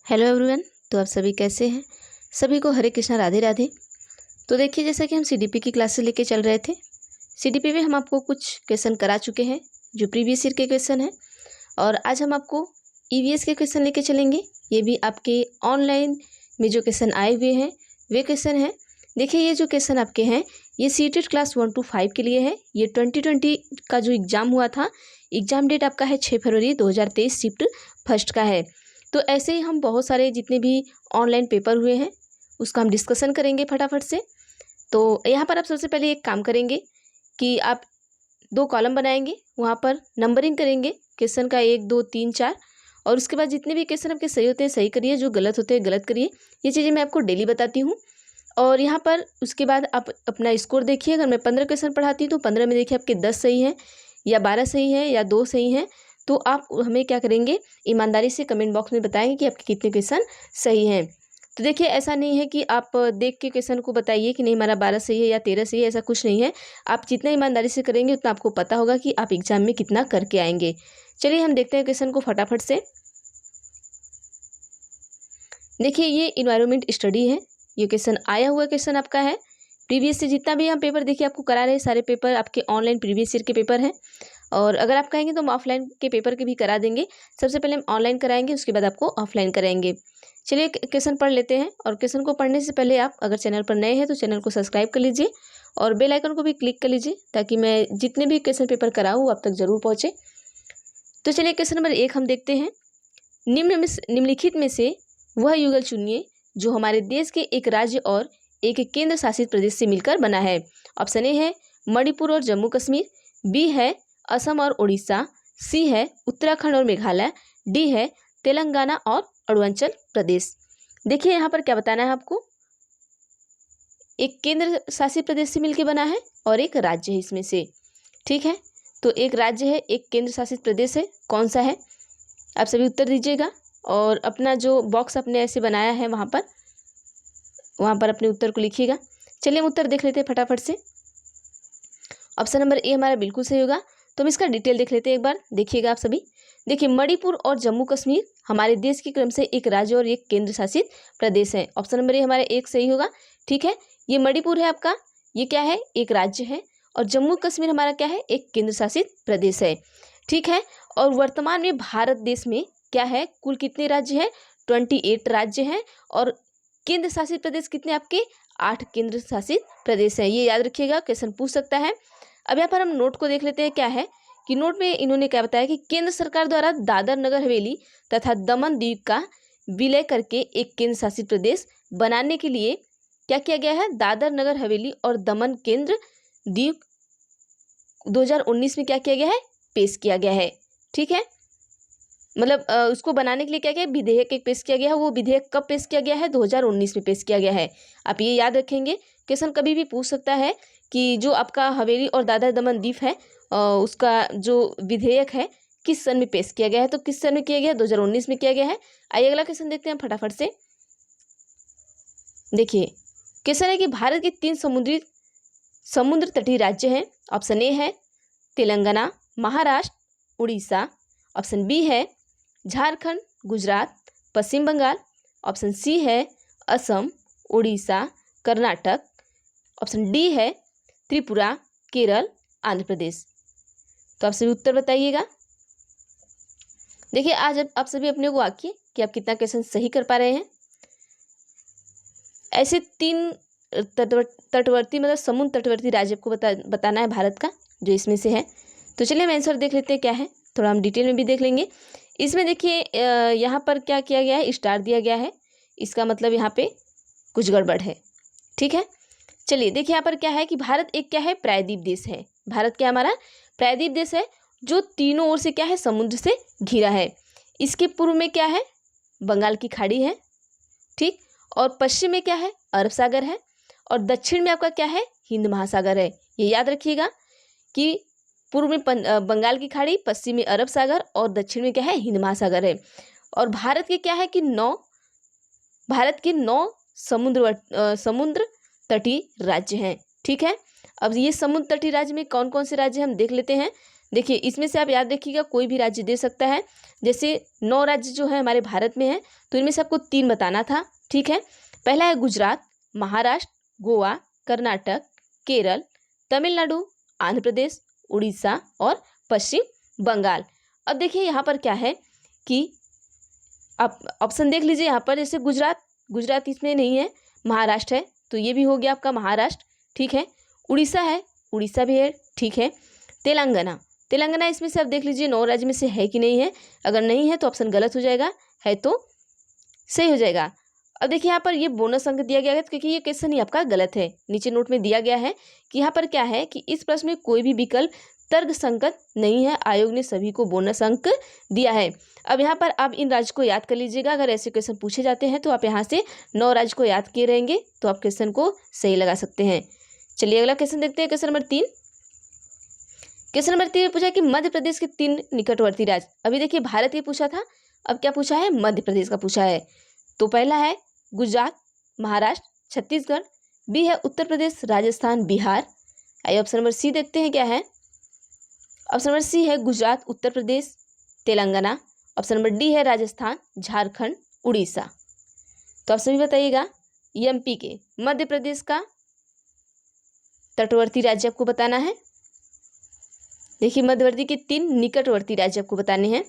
Hello everyone. तो आप सभी कैसे हैं? सभी को हरे कृष्णा, राधे राधे। तो देखिए, जैसा कि हम सीडीपी की क्लासेस लेके चल रहे थे, सीडीपी में हम आपको कुछ क्वेश्चन करा चुके हैं जो प्रीवियस ईयर के क्वेश्चन हैं, और आज हम आपको ईवीएस के क्वेश्चन लेके चलेंगे। ये भी आपके ऑनलाइन में जो क्वेश्चन आए हुए हैं वे क्वेश्चन हैं। देखिए, ये जो क्वेश्चन आपके हैं ये सीटेट क्लास 1 to 5 के लिए है। ये 2020 का जो एग्ज़ाम हुआ था, एग्ज़ाम डेट आपका है 6 फरवरी 2023 शिफ्ट फर्स्ट का है। तो ऐसे ही हम बहुत सारे जितने भी ऑनलाइन पेपर हुए हैं उसका हम डिस्कशन करेंगे फटाफट से। तो यहाँ पर आप सबसे पहले एक काम करेंगे कि आप 2 कॉलम बनाएंगे, वहाँ पर नंबरिंग करेंगे क्वेश्चन का 1 2 3 4, और उसके बाद जितने भी क्वेश्चन आपके सही होते हैं सही करिए, जो गलत होते हैं गलत करिए। ये चीज़ें मैं आपको डेली बताती हूँ। और यहाँ पर उसके बाद आप अपना स्कोर देखिए। अगर मैं 15 क्वेश्चन पढ़ाती हूँ तो 15 में देखिए आपके 10 सही हैं या 12 सही हैं या 2 सही हैं। तो आप हमें क्या करेंगे, ईमानदारी से कमेंट बॉक्स में बताएंगे कि आपके कितने क्वेश्चन सही हैं। तो देखिए, ऐसा नहीं है कि आप देख के क्वेश्चन को बताइए कि नहीं हमारा 12 सही है या 13 सही है, ऐसा कुछ नहीं है। आप जितना ईमानदारी से करेंगे उतना आपको पता होगा कि आप एग्जाम में कितना करके आएंगे। चलिए हम देखते हैं क्वेश्चन को फटाफट से। देखिए, ये इन्वायरमेंट स्टडी है। ये क्वेश्चन आया हुआ क्वेश्चन आपका है प्रीवियस से। जितना भी हम पेपर देखिए आपको करा रहे हैं सारे पेपर आपके ऑनलाइन प्रीवियस ईयर के पेपर हैं, और अगर आप कहेंगे तो हम ऑफलाइन के पेपर के भी करा देंगे। सबसे पहले हम ऑनलाइन कराएंगे, उसके बाद आपको ऑफलाइन कराएंगे। चलिए क्वेश्चन पढ़ लेते हैं। और क्वेश्चन को पढ़ने से पहले आप अगर चैनल पर नए हैं तो चैनल को सब्सक्राइब कर लीजिए और बेल आइकन को भी क्लिक कर लीजिए, ताकि मैं जितने भी क्वेश्चन पेपर कराऊँ आप तक जरूर पहुँचे। तो चलिए क्वेश्चन नंबर 1 हम देखते हैं। निम्नलिखित में से वह युगल चुनिए जो हमारे देश के एक राज्य और एक केंद्र शासित प्रदेश से मिलकर बना है। ऑप्शन ए है मणिपुर और जम्मू कश्मीर, बी है असम और उड़ीसा, सी है उत्तराखंड और मेघालय, डी है तेलंगाना और अरुणाचल प्रदेश। देखिए, यहाँ पर क्या बताना है आपको, एक केंद्र शासित प्रदेश से मिलकर बना है और एक राज्य है इसमें से। ठीक है, तो एक राज्य है, एक केंद्र शासित प्रदेश है, कौन सा है? आप सभी उत्तर दीजिएगा और अपना जो बॉक्स आपने ऐसे बनाया है वहाँ पर अपने उत्तर को लिखिएगा। चलिए हम उत्तर देख लेते हैं फटाफट से। ऑप्शन नंबर ए हमारा बिल्कुल सही होगा। तो हम इसका डिटेल देख लेते हैं एक बार, देखिएगा आप सभी। देखिए, मणिपुर और जम्मू कश्मीर हमारे देश के क्रम से एक राज्य और एक केंद्र शासित प्रदेश है। ऑप्शन नंबर ए हमारा एक सही होगा। ठीक है, ये मणिपुर है आपका, ये क्या है, एक राज्य है, और जम्मू कश्मीर हमारा क्या है, एक केंद्र शासित प्रदेश है। ठीक है, और वर्तमान में भारत देश में क्या है, कुल कितने राज्य हैं? 28 राज्य हैं, और केंद्र शासित प्रदेश कितने आपके? 8 केंद्र शासित प्रदेश हैं। ये याद रखिएगा, क्वेश्चन पूछ सकता है। अब यहाँ पर हम नोट को देख लेते हैं। क्या है कि नोट में इन्होंने क्या बताया कि केंद्र सरकार द्वारा दादर नगर हवेली तथा दमन द्वीप का विलय करके एक केंद्र शासित प्रदेश बनाने के लिए क्या किया गया है, दादर नगर हवेली और दमन केंद्र द्वीप 2019 में क्या किया गया है, पेश किया गया है। ठीक है, मतलब उसको बनाने के लिए क्या किया, विधेयक एक पेश किया गया है। वो विधेयक कब पेश किया गया है? 2019 में पेश किया गया है। आप ये याद रखेंगे, क्वेश्चन कभी भी पूछ सकता है कि जो आपका हवेली और दादर दमन द्वीप है उसका जो विधेयक है किस सन में पेश किया गया है। तो किस सन में किया गया है? 2019 में किया गया है। आइए अगला क्वेश्चन देखते हैं फटाफट से। देखिए, क्वेश्चन है कि भारत के 3 समुद्र तटीय राज्य हैं। ऑप्शन ए है तेलंगाना, महाराष्ट्र, उड़ीसा। ऑप्शन बी है झारखंड, गुजरात, पश्चिम बंगाल। ऑप्शन सी है असम, उड़ीसा, कर्नाटक। ऑप्शन डी है त्रिपुरा, केरल, आंध्र प्रदेश। तो आप सभी उत्तर बताइएगा। देखिए, आज आप सभी अपने को आंकिए कि आप कितना क्वेश्चन सही कर पा रहे हैं। ऐसे 3 तटवर्ती मतलब समुद्र तटवर्ती राज्य आपको बताना है भारत का, जो इसमें से है। तो चलिए हम आंसर देख लेते हैं क्या है, थोड़ा हम डिटेल में भी देख लेंगे। इसमें देखिए यहाँ पर क्या किया गया है, स्टार दिया गया है, इसका मतलब यहाँ पे कुछ गड़बड़ है। ठीक है, चलिए देखिए यहाँ पर क्या है कि भारत एक क्या है, प्रायद्वीप देश है। भारत क्या हमारा प्रायद्वीप देश है, जो तीनों ओर से क्या है, समुद्र से घिरा है। इसके पूर्व में क्या है, बंगाल की खाड़ी है। ठीक, और पश्चिम में क्या है, अरब सागर है, और दक्षिण में आपका क्या है, हिंद महासागर है। ये याद रखिएगा कि पूर्व में बंगाल की खाड़ी, पश्चिम में अरब सागर और दक्षिण में क्या है, हिंद महासागर है। और भारत के क्या है कि 9 समुद्र तटीय राज्य हैं। ठीक है, अब ये समुद्र तटीय राज्य में कौन कौन से राज्य हम देख लेते हैं। देखिए इसमें से आप याद रखिएगा कोई भी राज्य दे सकता है। जैसे 9 राज्य जो है हमारे भारत में है, तो इनमें से आपको 3 बताना था। ठीक है, पहला है गुजरात, महाराष्ट्र, गोवा, कर्नाटक, केरल, तमिलनाडु, आंध्र प्रदेश, उड़ीसा और पश्चिम बंगाल। अब देखिए यहाँ पर क्या है कि आप ऑप्शन देख लीजिए यहाँ पर। जैसे गुजरात इसमें नहीं है, महाराष्ट्र है, तो ये भी हो गया आपका महाराष्ट्र। ठीक है, उड़ीसा है, उड़ीसा भी है। ठीक है, तेलंगाना इसमें से आप देख लीजिए 9 राज्य में से है कि नहीं है। अगर नहीं है तो ऑप्शन गलत हो जाएगा, है तो सही हो जाएगा। अब देखिए यहाँ पर ये बोनस अंक दिया गया है क्योंकि ये क्वेश्चन ही आपका गलत है। नीचे नोट में दिया गया है कि यहाँ पर क्या है कि इस प्रश्न में कोई भी विकल्प तर्कसंगत नहीं है, आयोग ने सभी को बोनस अंक दिया है। अब यहाँ पर आप इन राज्य को याद कर लीजिएगा। अगर ऐसे क्वेश्चन पूछे जाते हैं तो आप यहाँ से 9 राज्य को याद किए रहेंगे तो आप क्वेश्चन को सही लगा सकते हैं। चलिए अगला क्वेश्चन देखते हैं। क्वेश्चन नंबर 3 में पूछा कि मध्य प्रदेश के 3 निकटवर्ती राज्य। अभी देखिए भारत ये पूछा था, अब क्या पूछा है, मध्य प्रदेश का पूछा है। तो पहला है गुजरात, महाराष्ट्र, छत्तीसगढ़, बी है उत्तर प्रदेश, राजस्थान, बिहार। आइए ऑप्शन नंबर सी देखते हैं क्या है। ऑप्शन नंबर सी है Gujarat, Uttar Pradesh, Telangana. Option number D है राजस्थान, झारखंड, उड़ीसा। तो ऑप्शन भी बताइएगा। एमपी के मध्य प्रदेश का तटवर्ती राज्य आपको बताना है। देखिए मध्यवर्ती के 3 निकटवर्ती राज्य आपको बताने हैं।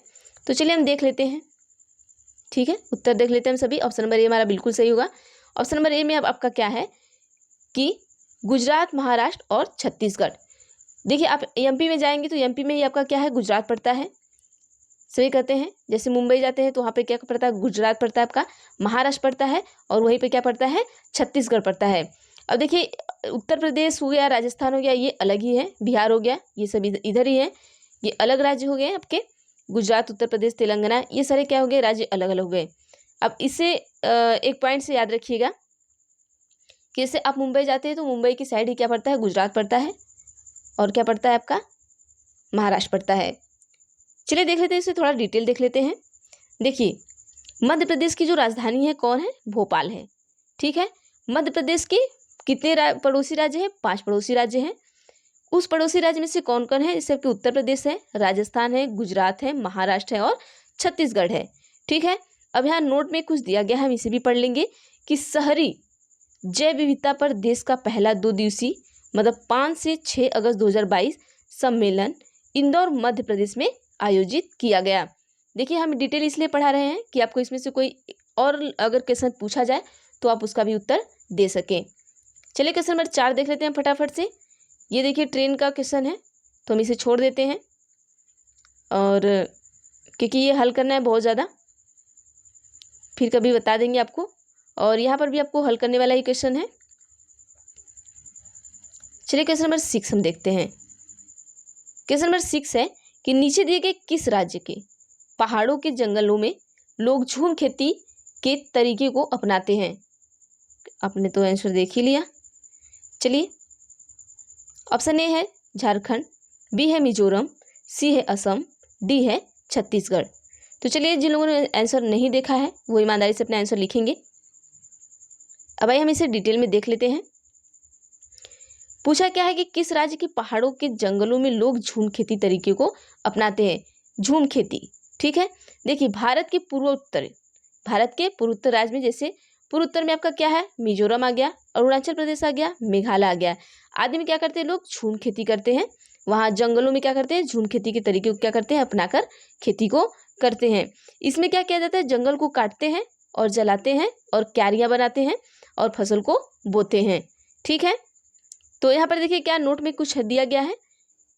तो चलिए हम देख लेते हैं। ठीक है, उत्तर देख लेते हैं हम सभी। ऑप्शन नंबर ए हमारा बिल्कुल सही होगा। ऑप्शन नंबर ए में अब आपका क्या है कि गुजरात, महाराष्ट्र और छत्तीसगढ़। देखिए आप एमपी में जाएंगे तो एमपी में ही आपका क्या है, गुजरात पड़ता है। सभी कहते हैं जैसे मुंबई जाते हैं तो वहाँ पे क्या पड़ता है, गुजरात पड़ता है आपका, महाराष्ट्र पड़ता है और वहीं पे क्या पड़ता है, छत्तीसगढ़ पड़ता है। अब देखिए उत्तर प्रदेश हो गया, राजस्थान हो गया, ये अलग ही है। बिहार हो गया, ये सब इधर ही है। ये अलग राज्य हो गए आपके। गुजरात, उत्तर प्रदेश, तेलंगाना, ये सारे क्या हो गए, राज्य अलग अलग हो गए। अब इसे एक पॉइंट से याद रखिएगा कि जैसे आप मुंबई जाते हैं तो मुंबई की साइड ही क्या पड़ता है, गुजरात पड़ता है और क्या पड़ता है आपका, महाराष्ट्र पड़ता है। चलिए देख लेते हैं, इसे थोड़ा डिटेल देख लेते हैं। देखिए मध्य प्रदेश की जो राजधानी है कौन है, भोपाल है। ठीक है, मध्य प्रदेश के कितने पड़ोसी राज्य हैं, 5 पड़ोसी राज्य हैं। उस पड़ोसी राज्य में से कौन कौन है, जैसे आपके उत्तर प्रदेश है, राजस्थान है, गुजरात है, महाराष्ट्र है और छत्तीसगढ़ है। ठीक है, अब यहाँ नोट में कुछ दिया गया है, हम इसे भी पढ़ लेंगे कि शहरी जैव विविधता पर देश का पहला 2 दिवसीय मतलब 5 से 6 अगस्त 2022 सम्मेलन इंदौर मध्य प्रदेश में आयोजित किया गया। देखिए हम डिटेल इसलिए पढ़ा रहे हैं कि आपको इसमें से कोई और अगर क्वेश्चन पूछा जाए तो आप उसका भी उत्तर दे सकें। चलिए क्वेश्चन नंबर 4 देख लेते हैं फटाफट से। ये देखिए ट्रेन का क्वेश्चन है तो हम इसे छोड़ देते हैं, और क्योंकि ये हल करना है बहुत ज़्यादा, फिर कभी बता देंगे आपको। और यहाँ पर भी आपको हल करने वाला ही क्वेश्चन है। चलिए क्वेश्चन नंबर 6 हम देखते हैं। क्वेश्चन नंबर 6 है कि नीचे दिए गए किस राज्य के पहाड़ों के जंगलों में लोग झूम खेती के तरीके को अपनाते हैं। आपने तो आंसर देख ही लिया। चलिए ऑप्शन ए है झारखंड, बी है मिजोरम, सी है असम, डी है छत्तीसगढ़। तो चलिए जिन लोगों ने आंसर नहीं देखा है वो ईमानदारी से अपना आंसर लिखेंगे। अब आइए हम इसे डिटेल में देख लेते हैं। पूछा क्या है कि किस राज्य के पहाड़ों के जंगलों में लोग झूम खेती तरीके को अपनाते हैं। झूम खेती, ठीक है। देखिए भारत के पूर्वोत्तर राज्य में, जैसे पूर्वोत्तर में आपका क्या है, मिजोरम आ गया, अरुणाचल प्रदेश आ गया, मेघालय आ गया। आदि में क्या करते हैं, लोग झूम खेती करते हैं। वहाँ जंगलों में क्या करते हैं, झूम खेती के तरीके को क्या करते हैं, अपनाकर खेती को करते हैं। इसमें क्या किया जाता है, जंगल को काटते हैं और जलाते हैं और क्यारियां बनाते हैं और फसल को बोते हैं। ठीक है, तो यहाँ पर देखिए क्या नोट में कुछ दिया गया है।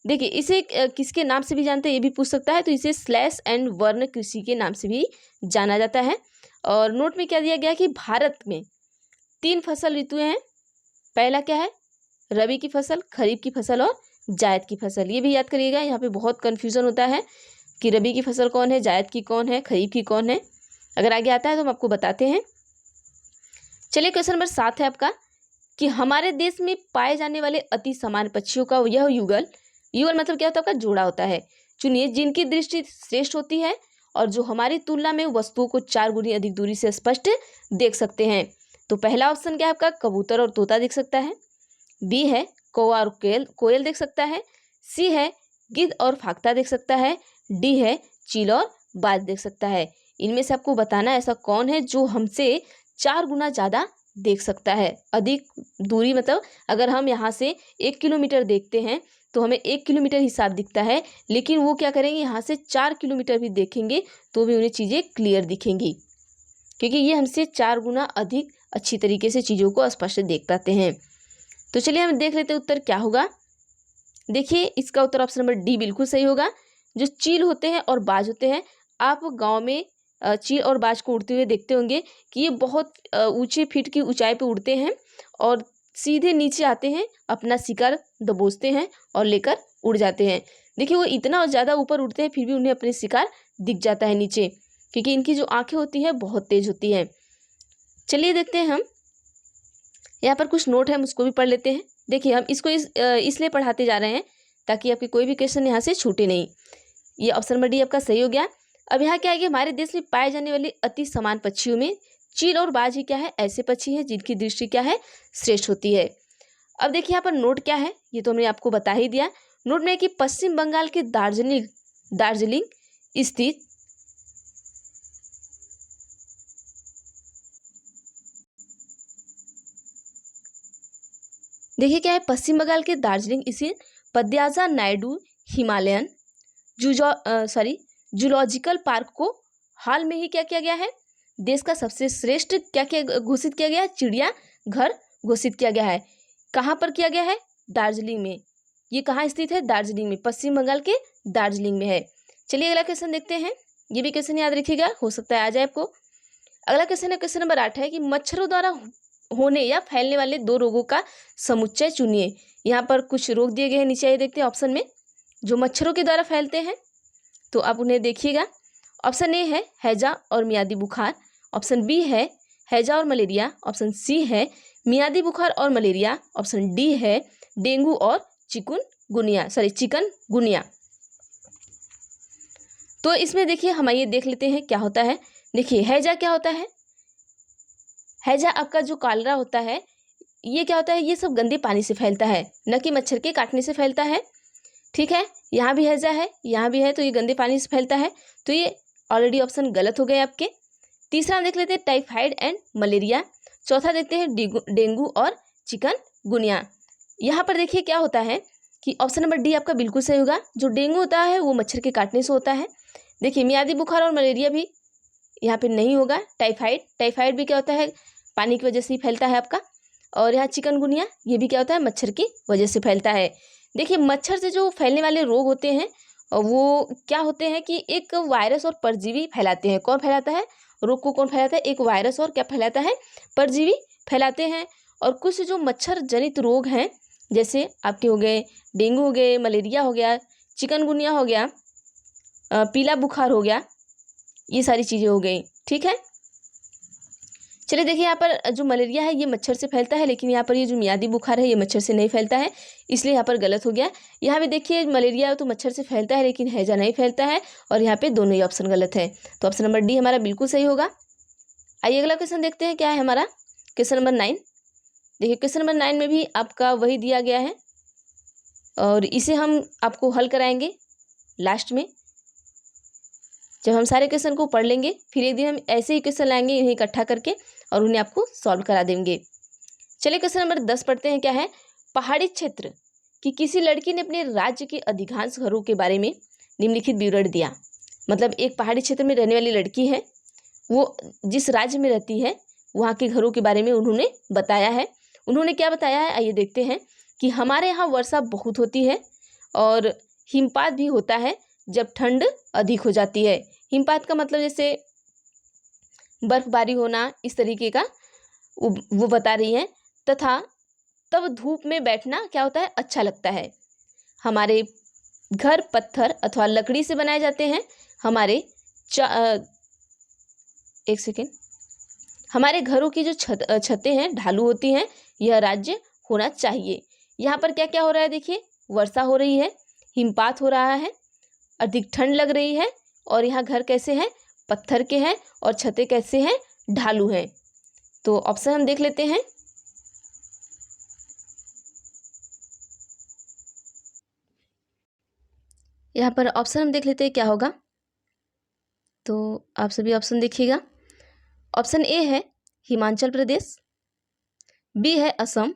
देखिए इसे किसके नाम से भी जानते हैं, ये भी पूछ सकता है। तो इसे स्लैश एंड वर्ण कृषि के नाम से भी जाना जाता है। और नोट में क्या दिया गया है कि भारत में 3 फसल ऋतुएं हैं। पहला क्या है, रबी की फसल, खरीफ की फसल और जायद की फसल। ये भी याद करिएगा, यहाँ पे बहुत कन्फ्यूजन होता है कि रबी की फसल कौन है, जायद की कौन है, खरीफ की कौन है। अगर आगे आता है तो हम आपको बताते हैं। चलिए क्वेश्चन नंबर 7 है आपका कि हमारे देश में पाए जाने वाले अति सामान्य पक्षियों का यह युगल मतलब क्या होता है, आपका जोड़ा होता है। चुनिए जिनकी दृष्टि श्रेष्ठ होती है और जो हमारी तुलना में वस्तुओं को 4 गुनी अधिक दूरी से स्पष्ट देख सकते हैं। तो पहला ऑप्शन क्या है आपका, कबूतर और तोता देख सकता है। बी है कौवा और कोयल देख सकता है। सी है गिद्ध और फाख्ता देख सकता है, डी है चील और बाज देख सकता है। इनमें से आपको बताना है ऐसा कौन है जो हमसे 4 गुना ज़्यादा देख सकता है। अधिक दूरी मतलब अगर हम यहाँ से 1 किलोमीटर देखते हैं तो हमें 1 किलोमीटर हिसाब दिखता है, लेकिन वो क्या करेंगे यहाँ से 4 किलोमीटर भी देखेंगे तो भी उन्हें चीज़ें क्लियर दिखेंगी, क्योंकि ये हमसे 4 गुना अधिक अच्छी तरीके से चीज़ों को स्पष्ट देख पाते हैं। तो चलिए हम देख लेते हैं उत्तर क्या होगा। देखिए इसका उत्तर ऑप्शन नंबर डी बिल्कुल सही होगा। जो चील होते हैं और बाज होते हैं, आप गांव में चील और बाज को उड़ते हुए देखते होंगे कि ये बहुत ऊंचे फीट की ऊंचाई पे उड़ते हैं और सीधे नीचे आते हैं, अपना शिकार दबोचते हैं और लेकर उड़ जाते हैं। देखिए वो इतना ज़्यादा ऊपर उड़ते हैं फिर भी उन्हें अपने शिकार दिख जाता है नीचे, क्योंकि इनकी जो आँखें होती हैं बहुत तेज होती हैं। चलिए देखते हैं हम यहाँ पर कुछ नोट है, हम उसको भी पढ़ लेते हैं। देखिए हम इसको इसलिए पढ़ाते जा रहे हैं ताकि आपके कोई भी क्वेश्चन यहाँ से छूटे नहीं। ये ऑप्शन नंबर डी आपका सही हो गया। अब यहाँ क्या है कि हमारे देश में पाए जाने वाले अति समान पक्षियों में चील और बाज ही क्या है ऐसे पक्षी हैं जिनकी दृष्टि क्या है श्रेष्ठ होती है। अब देखिए यहाँ पर नोट क्या है, ये तो हमने आपको बता ही दिया। नोट में है कि पश्चिम बंगाल के दार्जिलिंग स्थित देखिए क्या है, पश्चिम बंगाल के दार्जिलिंग स्थित पद्याजा नायडू हिमालयन जूलॉजिकल पार्क को हाल में ही क्या किया गया है, देश का सबसे श्रेष्ठ क्या क्या घोषित किया गया है, चिड़िया घर घोषित किया गया है। कहाँ पर किया गया है, दार्जिलिंग में। ये कहाँ स्थित है, दार्जिलिंग में, पश्चिम बंगाल के दार्जिलिंग में है। चलिए अगला क्वेश्चन देखते हैं। ये भी क्वेश्चन याद रखिएगा, हो सकता है आ जाए आपको। अगला क्वेश्चन है, क्वेश्चन नंबर 8 है कि मच्छरों द्वारा होने या फैलने वाले 2 रोगों का समुच्चय चुनिए। यहाँ पर कुछ रोग दिए गए हैं, नीचे आइए देखते हैं ऑप्शन में जो मच्छरों के द्वारा फैलते हैं, तो आप उन्हें देखिएगा। ऑप्शन ए है हैजा और मियादी बुखार, ऑप्शन बी है हैजा और मलेरिया, ऑप्शन सी है मियादी बुखार और मलेरिया, ऑप्शन डी है डेंगू और चिकनगुनिया। तो इसमें देखिए हम ये देख लेते हैं क्या होता है। देखिए हैजा क्या होता है, हैजा आपका जो कॉलरा होता है ये क्या होता है, ये सब गंदे पानी से फैलता है, न कि मच्छर के काटने से फैलता है। ठीक है, यहाँ भी हैजा है, यहाँ भी है, तो ये गंदे पानी से फैलता है, तो ये ऑलरेडी ऑप्शन गलत हो गए आपके। तीसरा देख लेते हैं टाइफाइड एंड मलेरिया। चौथा देखते हैं डेंगू और चिकनगुनिया। यहाँ पर देखिए क्या होता है कि ऑप्शन नंबर डी आपका बिल्कुल सही होगा। जो डेंगू होता है वो मच्छर के काटने से होता है। देखिए मियादी बुखार और मलेरिया भी यहाँ पे नहीं होगा। टाइफाइड भी क्या होता है, पानी की वजह से ही फैलता है आपका। और यहाँ चिकनगुनिया ये भी क्या होता है, मच्छर की वजह से फैलता है। देखिए मच्छर से जो फैलने वाले रोग होते हैं वो क्या होते हैं कि एक वायरस और परजीवी फैलाते हैं। कौन फैलाता है, रोग को कौन फैलाता है, एक वायरस और क्या फैलाता है, परजीवी फैलाते हैं। और कुछ जो मच्छर जनित रोग हैं जैसे आपके हो गए डेंगू हो गए, मलेरिया हो गया, चिकनगुनिया हो गया, पीला बुखार हो गया, ये सारी चीज़ें हो गई। ठीक है, चलिए देखिए यहाँ पर जो मलेरिया है ये मच्छर से फैलता है, लेकिन यहाँ पर ये जो मियादी बुखार है ये मच्छर से नहीं फैलता है, इसलिए यहाँ पर गलत हो गया। यहाँ पे देखिए मलेरिया तो मच्छर से फैलता है लेकिन हैजा नहीं फैलता है, और यहाँ पे दोनों ही ऑप्शन गलत है। तो ऑप्शन नंबर डी हमारा बिल्कुल सही होगा। आइए अगला क्वेश्चन देखते हैं क्या है हमारा, क्वेश्चन नंबर 9। देखिए क्वेश्चन नंबर 9 में भी आपका वही दिया गया है और इसे हम आपको हल कराएंगे लास्ट में। जब हम सारे क्वेश्चन को पढ़ लेंगे फिर एक दिन हम ऐसे ही क्वेश्चन लाएंगे इन्हें इकट्ठा करके और उन्हें आपको सॉल्व करा देंगे। चलिए क्वेश्चन नंबर 10 पढ़ते हैं। क्या है, पहाड़ी क्षेत्र की किसी लड़की ने अपने राज्य के अधिकांश घरों के बारे में निम्नलिखित विवरण दिया। मतलब एक पहाड़ी क्षेत्र में रहने वाली लड़की है, वो जिस राज्य में रहती है वहाँ के घरों के बारे में उन्होंने बताया है। उन्होंने क्या बताया है, आइए देखते हैं कि हमारे यहाँ वर्षा बहुत होती है और हिमपात भी होता है जब ठंड अधिक हो जाती है। हिमपात का मतलब जैसे बर्फबारी होना, इस तरीके का वो बता रही हैं। तथा तब धूप में बैठना क्या होता है, अच्छा लगता है। हमारे घर पत्थर अथवा लकड़ी से बनाए जाते हैं। हमारे घरों की जो छतें हैं ढालू होती हैं। यह राज्य होना चाहिए। यहाँ पर क्या क्या हो रहा है, देखिए वर्षा हो रही है, हिमपात हो रहा है, अधिक ठंड लग रही है, और यहाँ घर कैसे हैं, पत्थर के हैं, और छतें कैसे हैं, ढालू हैं। तो ऑप्शन हम देख लेते हैं। यहाँ पर ऑप्शन हम देख लेते हैं क्या होगा। तो आप सभी ऑप्शन देखिएगा। ऑप्शन ए है हिमाचल प्रदेश, बी है असम,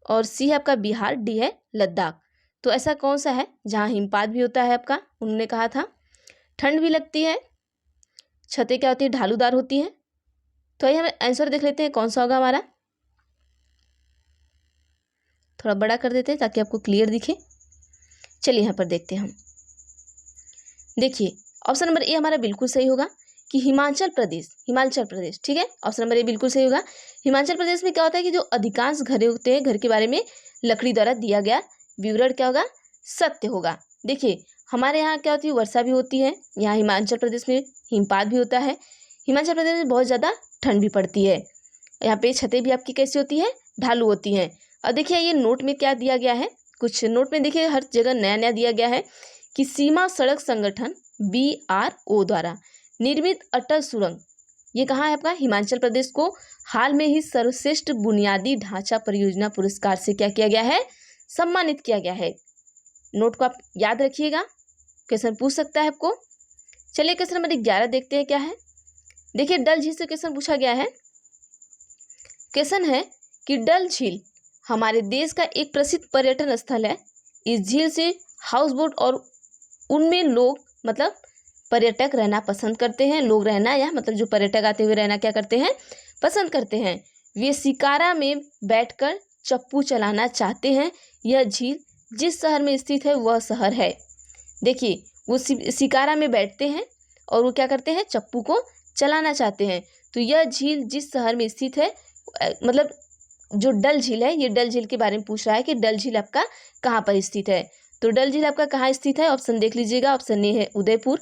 और सी है आपका बिहार, डी है लद्दाख। तो ऐसा कौन सा है जहाँ हिमपात भी होता है आपका, उन्होंने कहा था, ठंड भी लगती है, छतें क्या होती है ढालूदार होती हैं। तो आइए हम आंसर देख लेते हैं कौन सा होगा हमारा। थोड़ा बड़ा कर देते हैं ताकि आपको क्लियर दिखे। चलिए यहाँ पर देखते हैं हम। देखिए ऑप्शन नंबर ए हमारा बिल्कुल सही होगा कि हिमाचल प्रदेश, ठीक है। ऑप्शन नंबर ए बिल्कुल सही होगा। हिमाचल प्रदेश में क्या होता है कि जो अधिकांश घर होते हैं, घर के बारे में लकड़ी द्वारा दिया गया विवरण क्या होगा, सत्य होगा। देखिए हमारे यहाँ क्या होती है, वर्षा भी होती है, यहाँ हिमाचल प्रदेश में हिमपात भी होता है, हिमाचल प्रदेश में बहुत ज़्यादा ठंड भी पड़ती है, यहाँ पे छतें भी आपकी कैसी होती है, ढालू होती हैं। और देखिए ये नोट में क्या दिया गया है, कुछ नोट में देखिए हर जगह नया नया दिया गया है कि सीमा सड़क संगठन BRO द्वारा निर्मित अटल सुरंग, ये कहाँ है आपका, हिमाचल प्रदेश को हाल में ही सर्वश्रेष्ठ बुनियादी ढांचा परियोजना पुरस्कार से क्या किया गया है, सम्मानित किया गया है। नोट को आप याद रखिएगा, क्वेश्चन पूछ सकता है आपको। चलिए क्वेश्चन नंबर 11 देखते हैं क्या है। देखिए डल झील से क्वेश्चन पूछा गया है। क्वेश्चन है कि डल झील हमारे देश का एक प्रसिद्ध पर्यटन स्थल है। इस झील से हाउस बोट और उनमें लोग मतलब पर्यटक रहना पसंद करते हैं, लोग रहना या मतलब जो पर्यटक आते हुए रहना क्या करते हैं, पसंद करते हैं। वे शिकारा में बैठकर चप्पू चलाना चाहते हैं। यह झील जिस शहर में स्थित है वह शहर है। देखिए वो शिकारा में बैठते हैं और वो क्या करते हैं, चप्पू को चलाना चाहते हैं। तो यह झील जिस शहर में स्थित है, मतलब जो डल झील है, ये डल झील के बारे में पूछ रहा है कि डल झील आपका कहाँ पर स्थित है। तो डल झील आपका कहाँ स्थित है, ऑप्शन देख लीजिएगा। ऑप्शन ए है उदयपुर,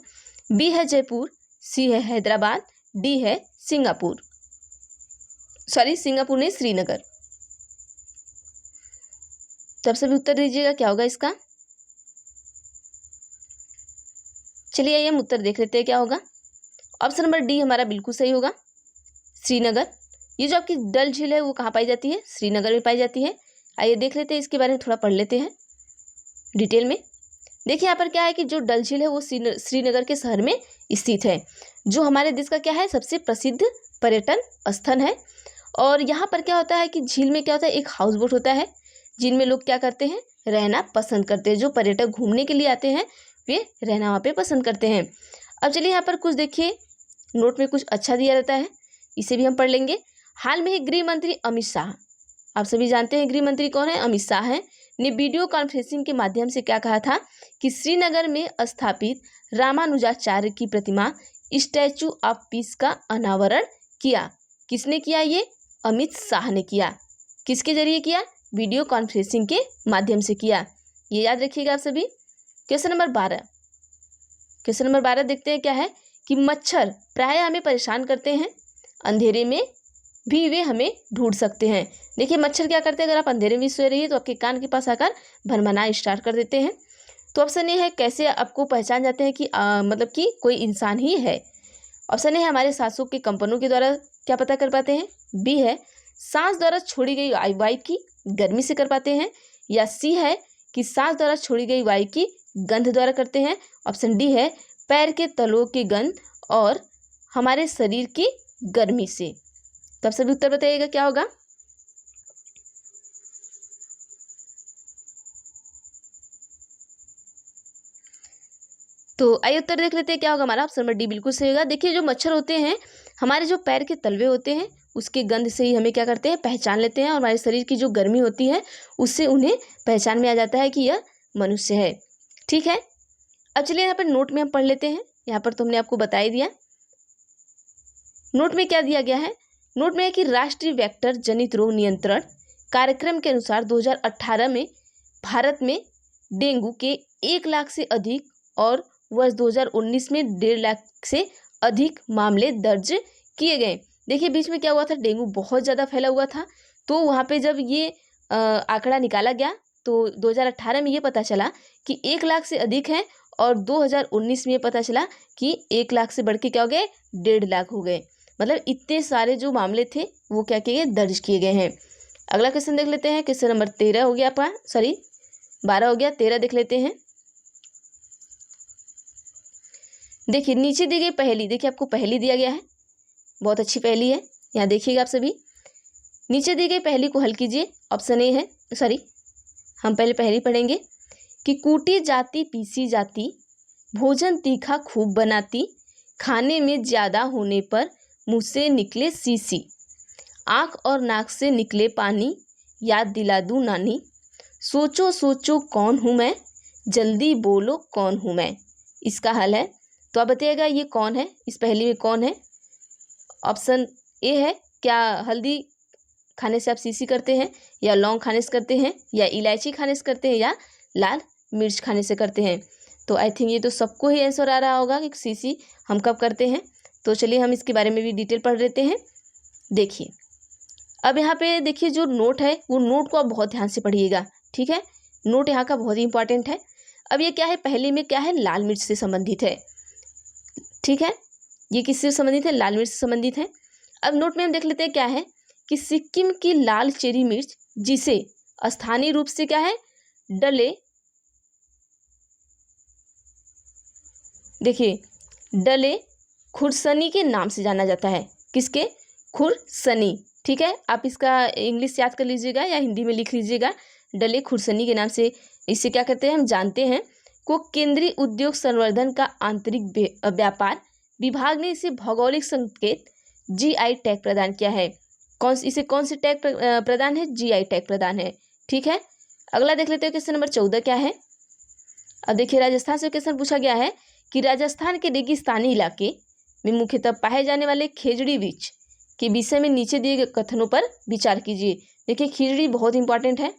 बी है जयपुर, सी है हैदराबाद, डी है सिंगापुर, सिंगापुर नहीं श्रीनगर। तब सभी उत्तर दीजिएगा क्या होगा इसका। चलिए आइए हम उत्तर देख लेते हैं क्या होगा। ऑप्शन नंबर डी हमारा बिल्कुल सही होगा, श्रीनगर। ये जो आपकी डल झील है वो कहाँ पाई जाती है, श्रीनगर में पाई जाती है। आइए देख लेते हैं इसके बारे में, थोड़ा पढ़ लेते हैं डिटेल में। देखिए यहाँ पर क्या है कि जो डल झील है वो श्रीनगर के शहर में स्थित है, जो हमारे देश का क्या है, सबसे प्रसिद्ध पर्यटन स्थल है। और यहाँ पर क्या होता है कि झील में क्या होता है, एक हाउस बोट होता है जिनमें लोग क्या करते हैं, रहना पसंद करते हैं। जो पर्यटक घूमने के लिए आते हैं वे रहना वहाँ पे पसंद करते हैं। अब चलिए यहाँ पर कुछ देखिए, नोट में कुछ अच्छा दिया रहता है, इसे भी हम पढ़ लेंगे। हाल में ही गृह मंत्री अमित शाह, आप सभी जानते हैं गृह मंत्री कौन है, अमित शाह हैं, ने वीडियो कॉन्फ्रेंसिंग के माध्यम से क्या कहा था कि श्रीनगर में स्थापित रामानुजाचार्य की प्रतिमा स्टैचू ऑफ पीस का अनावरण किया। किसने किया, ये अमित शाह ने किया। किसके जरिए किया, वीडियो कॉन्फ्रेंसिंग के माध्यम से किया, ये याद रखिएगा आप सभी। क्वेश्चन नंबर 12 देखते हैं क्या है कि मच्छर प्राय हमें परेशान करते हैं, अंधेरे में भी वे हमें ढूंढ सकते हैं। देखिए मच्छर क्या करते हैं, अगर आप अंधेरे में सो रही है तो आपके कान के पास आकर भनभनाना स्टार्ट कर देते हैं। तो ऑप्शन ए है कैसे आपको पहचान जाते हैं कि मतलब कि कोई इंसान ही है। ऑप्शन ए है हमारे सांसों के कंपनों के द्वारा क्या पता कर पाते हैं, बी है सांस द्वारा छोड़ी गई वायु की गर्मी से कर पाते हैं, या सी है कि सांस द्वारा छोड़ी गई वायु की गंध द्वारा करते हैं, ऑप्शन डी है पैर के तलों की गंध और हमारे शरीर की गर्मी से। तब सभी उत्तर बताइएगा क्या होगा। तो आइए उत्तर देख लेते हैं क्या होगा हमारा। ऑप्शन नंबर डी बिल्कुल सही होगा। देखिए जो मच्छर होते हैं हमारे जो पैर के तलवे होते हैं उसके गंध से ही हमें क्या करते हैं, पहचान लेते हैं, और हमारे शरीर की जो गर्मी होती है उससे उन्हें पहचान में आ जाता है कि यह मनुष्य है। ठीक है, अब चलिए यहाँ पर नोट में हम पढ़ लेते हैं। यहाँ पर तो हमने आपको बता ही दिया। नोट में क्या दिया गया है, नोट में है कि राष्ट्रीय वेक्टर जनित रोग नियंत्रण कार्यक्रम के अनुसार 2018 में भारत में डेंगू के 1 लाख से अधिक और वर्ष 2019 में 1.5 लाख से अधिक मामले दर्ज किए गए। देखिए बीच में क्या हुआ था, डेंगू बहुत ज़्यादा फैला हुआ था, तो वहाँ पे जब ये आंकड़ा निकाला गया तो 2018 में ये पता चला कि 1 लाख से अधिक है, और 2019 में ये पता चला कि 1 लाख से बढ़ के क्या हो गए, 1.5 लाख हो गए। मतलब इतने सारे जो मामले थे वो क्या किए गए, दर्ज किए गए हैं। अगला क्वेश्चन देख लेते हैं। क्वेश्चन नंबर 13 हो गया आपका, 12 हो गया, 13 देख लेते हैं। देखिए नीचे दी गई पहेली, देखिए आपको पहेली दिया गया है, बहुत अच्छी पहेली है, यहाँ देखिएगा आप सभी। नीचे दी गई पहेली को हल कीजिए। ऑप्शन ए है, सॉरी हम पहले पहेली पढ़ेंगे कि कूटी जाती पीसी जाती, भोजन तीखा खूब बनाती, खाने में ज़्यादा होने पर मुँह से निकले सीसी, आँख और नाक से निकले पानी, याद दिला दूँ नानी, सोचो सोचो कौन हूँ मैं, जल्दी बोलो कौन हूँ मैं। इसका हल है, तो आप बताइएगा ये कौन है, इस पहेली में कौन है। ऑप्शन ए है, क्या हल्दी खाने से आप सीसी करते हैं, या लौंग खाने से करते हैं, या इलायची खाने से करते हैं, या लाल मिर्च खाने से करते हैं। तो आई थिंक ये तो सबको ही आंसर आ रहा होगा कि सीसी हम कब करते हैं। तो चलिए हम इसके बारे में भी डिटेल पढ़ लेते हैं। देखिए अब यहाँ पे देखिए जो नोट है वो नोट को आप बहुत ध्यान से पढ़िएगा, ठीक है। नोट यहाँ का बहुत ही इंपॉर्टेंट है। अब ये क्या है, पहले में क्या है, लाल मिर्च से संबंधित है, ठीक है। ये किससे संबंधित है, लाल मिर्च से संबंधित है। अब नोट में हम देख लेते हैं क्या है कि सिक्किम की लाल चेरी मिर्च, जिसे स्थानीय रूप से क्या है, डले, देखिए डले खुरसनी के नाम से जाना जाता है। किसके, खुरसनी, ठीक है। आप इसका इंग्लिश याद कर लीजिएगा या हिंदी में लिख लीजिएगा, डले खुरसनी के नाम से इसे क्या करते हैं हम जानते हैं। को केंद्रीय उद्योग संवर्धन का आंतरिक व्यापार विभाग ने इसे भौगोलिक संकेत जीआई टैग प्रदान किया है। इसे कौन से टैग प्रदान है, जीआई टैग प्रदान है, ठीक है। अगला देख लेते हैं क्वेश्चन नंबर 14 क्या है। अब देखिए राजस्थान से क्वेश्चन पूछा गया है कि राजस्थान के रेगिस्तानी इलाके में मुख्यतः पाए जाने वाले खेजड़ी वृक्ष के विषय में नीचे दिए गए कथनों पर विचार कीजिए। देखिए खिजड़ी बहुत इंपॉर्टेंट है।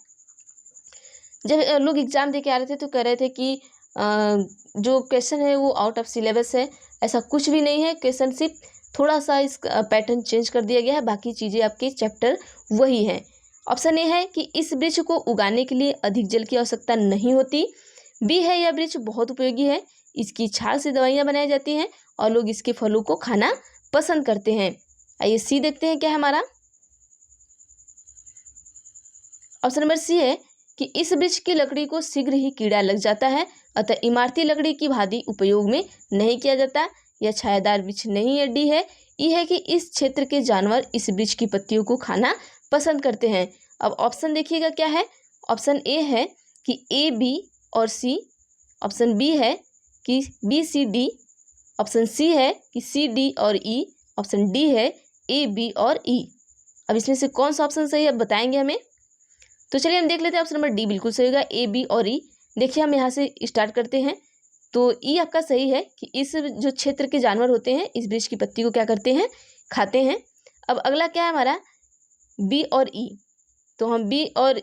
जब लोग एग्जाम दे के आ रहे थे तो कह रहे थे कि जो क्वेश्चन है वो आउट ऑफ सिलेबस है, ऐसा कुछ भी नहीं है। क्वेश्चन सिर्फ थोड़ा सा इस पैटर्न चेंज कर दिया गया है, बाकी चीज़ें आपके चैप्टर वही हैं। ऑप्शन ए है कि इस वृक्ष को उगाने के लिए अधिक जल की आवश्यकता नहीं होती। बी है, यह वृक्ष बहुत उपयोगी है, इसकी छाल से दवाइयाँ बनाई जाती हैं और लोग इसके फलों को खाना पसंद करते हैं। आइए सी देखते हैं क्या है हमारा। ऑप्शन नंबर सी है कि इस वृक्ष की लकड़ी को शीघ्र ही कीड़ा लग जाता है, अतः इमारती लकड़ी की भांति उपयोग में नहीं किया जाता। यह छायादार वृक्ष नहीं है। डी है, ई है कि इस क्षेत्र के जानवर इस वृक्ष की पत्तियों को खाना पसंद करते हैं। अब ऑप्शन देखिएगा क्या है। ऑप्शन ए है कि ए, बी और सी। ऑप्शन बी है कि बी, सी, डी। ऑप्शन सी है कि सी, डी और ई। ऑप्शन डी है ए, बी और ई। अब इसमें से कौन सा ऑप्शन सही है अब बताएंगे हमें। तो चलिए हम देख लेते हैं। ऑप्शन नंबर डी बिल्कुल सही होगा, ए, बी और ई। देखिए हम यहाँ से स्टार्ट करते हैं। तो ई आपका सही है कि इस जो क्षेत्र के जानवर होते हैं इस वृक्ष की पत्ती को क्या करते हैं, खाते हैं। अब अगला क्या है हमारा, बी और ई। तो हम बी और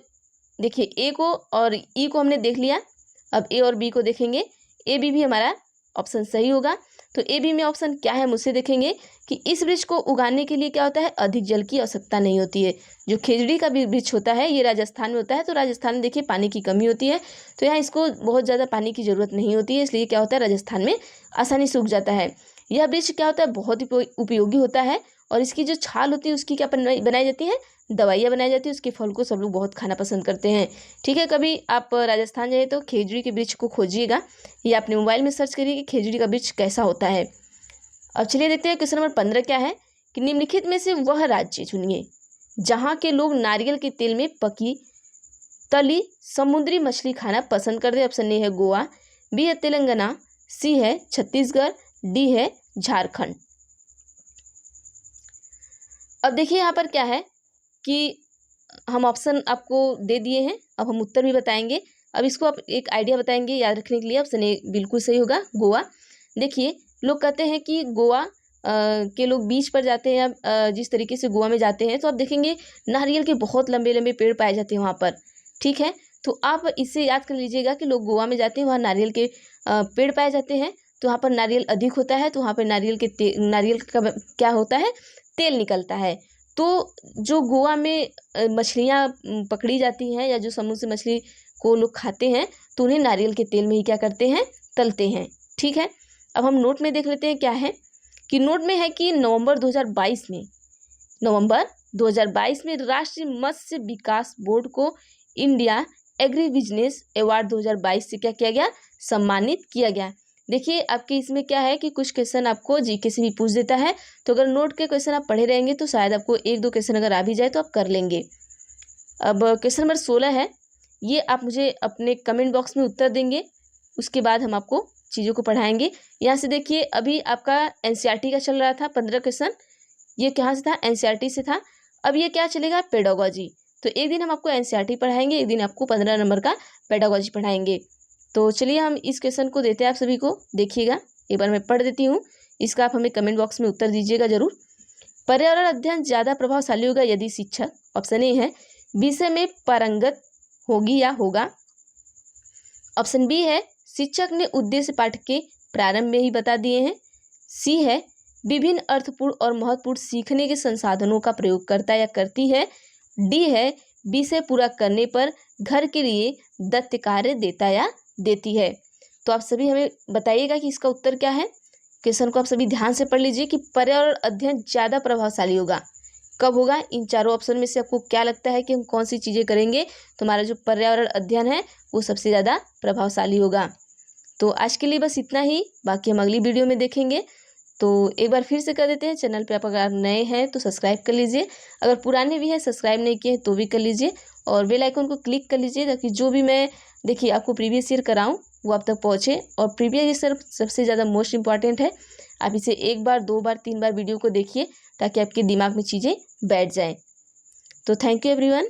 देखिए ए को और ई को हमने देख लिया, अब ए और बी को देखेंगे। ए, बी भी हमारा ऑप्शन सही होगा। तो ए, बी में ऑप्शन क्या है हम उससे देखेंगे कि इस वृक्ष को उगाने के लिए क्या होता है, अधिक जल की आवश्यकता नहीं होती है। जो खेजड़ी का भी वृक्ष होता है ये राजस्थान में होता है, तो राजस्थान में देखिए पानी की कमी होती है, तो यहाँ इसको बहुत ज़्यादा पानी की ज़रूरत नहीं होती है, इसलिए क्या होता है राजस्थान में आसानी सूख जाता है। यह वृक्ष क्या होता है, बहुत ही उपयोगी होता है और इसकी जो छाल होती है उसकी क्या बनाई जाती है, दवाइयाँ बनाई जाती है। उसके फल को सब लोग बहुत खाना पसंद करते हैं, ठीक है। कभी आप राजस्थान जाइए तो खेजड़ी के वृक्ष को खोजिएगा या अपने मोबाइल में सर्च करिए कि खेजड़ी का वृक्ष कैसा होता है। अब चलिए देखते हैं क्वेश्चन नंबर 15 क्या है कि निम्नलिखित में से वह राज्य चुनिए जहाँ के लोग नारियल के तेल में पकी तली समुद्री मछली खाना पसंद करते हैं। ऑप्शन ए है गोवा, बी है तेलंगाना, सी है छत्तीसगढ़, डी है झारखंड। अब देखिए यहाँ पर क्या है कि हम ऑप्शन आपको दे दिए हैं, अब हम उत्तर भी बताएंगे। अब इसको आप एक आइडिया बताएंगे याद रखने के लिए। ऑप्शन ए बिल्कुल सही होगा, गोवा। देखिए लोग कहते हैं कि गोवा के लोग बीच पर जाते हैं या जिस तरीके से गोवा में जाते हैं तो आप देखेंगे नारियल के बहुत लंबे लंबे पेड़ पाए जाते हैं वहाँ पर, ठीक है। तो आप इससे याद कर लीजिएगा कि लोग गोवा में जाते हैं, वहाँ नारियल के पेड़ पाए जाते हैं, तो वहाँ पर नारियल अधिक होता है, तो वहाँ पर नारियल का क्या होता है, तेल निकलता है। तो जो गोवा में मछलियाँ पकड़ी जाती हैं या जो समुद्र से मछली को लोग खाते हैं तो उन्हें नारियल के तेल में ही क्या करते हैं, तलते हैं, ठीक है। अब हम नोट में देख लेते हैं क्या है कि नोट में है कि नवंबर 2022 में राष्ट्रीय मत्स्य विकास बोर्ड को इंडिया एग्री बिजनेस अवार्ड 2022 से क्या किया गया, सम्मानित किया गया। देखिए आपके इसमें क्या है कि कुछ क्वेश्चन आपको जीके से भी पूछ देता है, तो अगर नोट के क्वेश्चन आप पढ़े रहेंगे तो शायद आपको 1-2 क्वेश्चन अगर आ भी जाए तो आप कर लेंगे। अब क्वेश्चन नंबर 16 है, ये आप मुझे अपने कमेंट बॉक्स में उत्तर देंगे, उसके बाद हम आपको चीज़ों को पढ़ाएंगे। यहाँ से देखिए अभी आपका एनसीईआरटी का चल रहा था 15 क्वेश्चन, ये कहाँ से था, एनसीईआरटी से था। अब ये क्या चलेगा, पेडागोजी। तो एक दिन हम आपको एनसीईआरटी पढ़ाएंगे, एक दिन आपको 15 नंबर का पेडागोजी पढ़ाएंगे। तो चलिए हम इस क्वेश्चन को देते हैं आप सभी को, देखिएगा एक बार मैं पढ़ देती हूँ, इसका आप हमें कमेंट बॉक्स में उत्तर दीजिएगा जरूर। पर्यावरण अध्ययन ज़्यादा प्रभावशाली होगा यदि शिक्षक, ऑप्शन ए है, विषय में पारंगत होगी या होगा। ऑप्शन बी है, शिक्षक ने उद्देश्य पाठ के प्रारंभ में ही बता दिए हैं। सी है, विभिन्न अर्थपूर्ण और महत्वपूर्ण सीखने के संसाधनों का प्रयोग करता या करती है। डी है, विषय पूरा करने पर घर के लिए दत्त कार्य देता या देती है। तो आप सभी हमें बताइएगा कि इसका उत्तर क्या है। क्वेश्चन को आप सभी ध्यान से पढ़ लीजिए कि पर्यावरण अध्ययन ज़्यादा प्रभावशाली होगा, कब होगा, इन चारों ऑप्शन में से आपको क्या लगता है कि हम कौन सी चीज़ें करेंगे तो हमारा जो पर्यावरण अध्ययन है वो सबसे ज़्यादा प्रभावशाली होगा। तो आज के लिए बस इतना ही, बाकी हम अगली वीडियो में देखेंगे। तो एक बार फिर से कर देते हैं, चैनल पे आप अगर नए हैं तो सब्सक्राइब कर लीजिए, अगर पुराने भी हैं सब्सक्राइब नहीं किए तो भी कर लीजिए, और बेल आइकन को क्लिक कर लीजिए ताकि जो भी मैं देखिए आपको प्रीवियस ईयर कराऊँ वो आप तक पहुँचे। और प्रीवियस ईयर सबसे ज़्यादा मोस्ट इंपॉर्टेंट है, आप इसे 1 बार 2 बार 3 बार वीडियो को देखिए ताकि आपके दिमाग में चीज़ें बैठ जाएँ। तो थैंक यू एवरीवन।